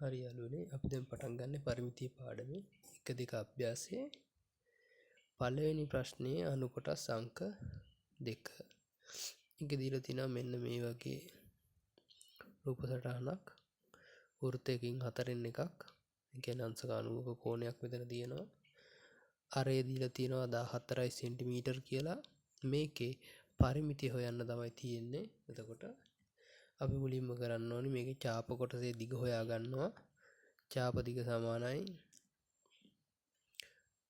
හරි යාළුවනේ අපි දැන් පටන් ගන්න පරිමිතිය පාඩමේ 1 2 අභ්‍යාසයේ පළවෙනි ප්‍රශ්නයේ අණු කොටස් අංක 2. ඒක දීලා තිනවා මෙන්න මේ වගේ රූප සටහනක් වෘත්තයකින් 4න් එකක්. ඒ කියන්නේ අංශක 90ක කෝණයක් මෙතන තියෙනවා. අරය දීලා තිනවා 14 සෙන්ටිමීටර් කියලා. මේකේ පරිමිතිය හොයන්න තමයි තියෙන්නේ. එතකොට අපි මුලින්ම කරන්න ඕනේ මේකේ ඡාප කොටසේ දිග හොයා ගන්නවා. ඡාප දිග සමානයි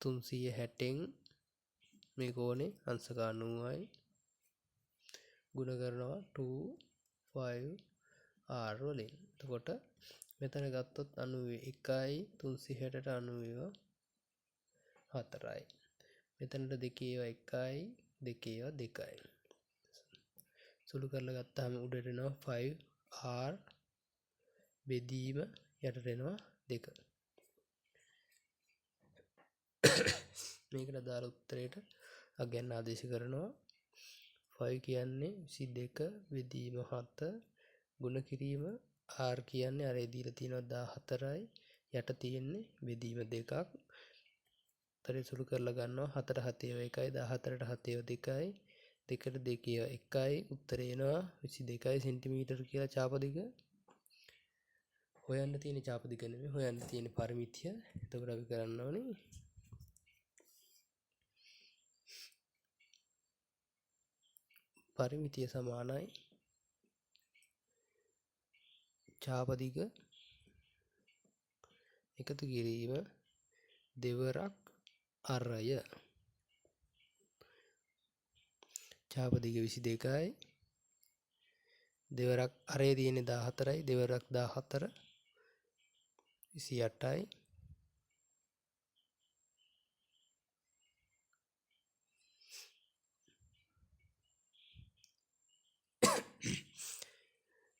360න් මේ කෝණේ අංශක 90යි ගුණ කරනවා 2 5 r වලින්. එතකොට මෙතන ගත්තොත් 91යි 360ට 90 4යි. මෙතනට දෙකේ ඒවා 1යි දෙකේ ඒවා 2යි. සුළු කරලා ගත්තාම උඩට එනවා 5r බෙදීම යටට එනවා 2. මේකට අදාළ උත්තරයට අගයන් ආදේශ කරනවා. 5 කියන්නේ 22 බෙදීම 7 ගුණ කිරීම r කියන්නේ අර දීලා තියෙනවා 14යි යට තියෙන්නේ බෙදීම 2ක්. උත්තරේ සුළු කරලා ගන්නවා 4 7 1යි 14ට 7 2යි 2ට 2 1යි උත්තරේ එනවා 22 සෙන්ටිමීටර් කියලා ඡාප දිග. හොයන්න තියෙන ඡාප දිග නෙමෙයි හොයන්න තියෙන පරිමිතිය. එතකොට අපි කරන්න ඕනේ පරිමිතිය සමානයි ඡාප දිග එකතු කිරීම දෙවරක් අරය. ඡාප දිග 22යි දෙවරක් අරේ තියෙන්නේ 14යි දෙවරක් 14 28යි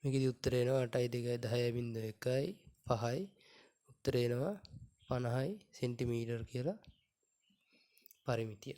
මේකෙදි උත්තරේ එනවා 8යි 2යි 10.1යි 5යි උත්තරේ එනවා 50යි සෙන්ටිමීටර් කියලා පරිමිතිය.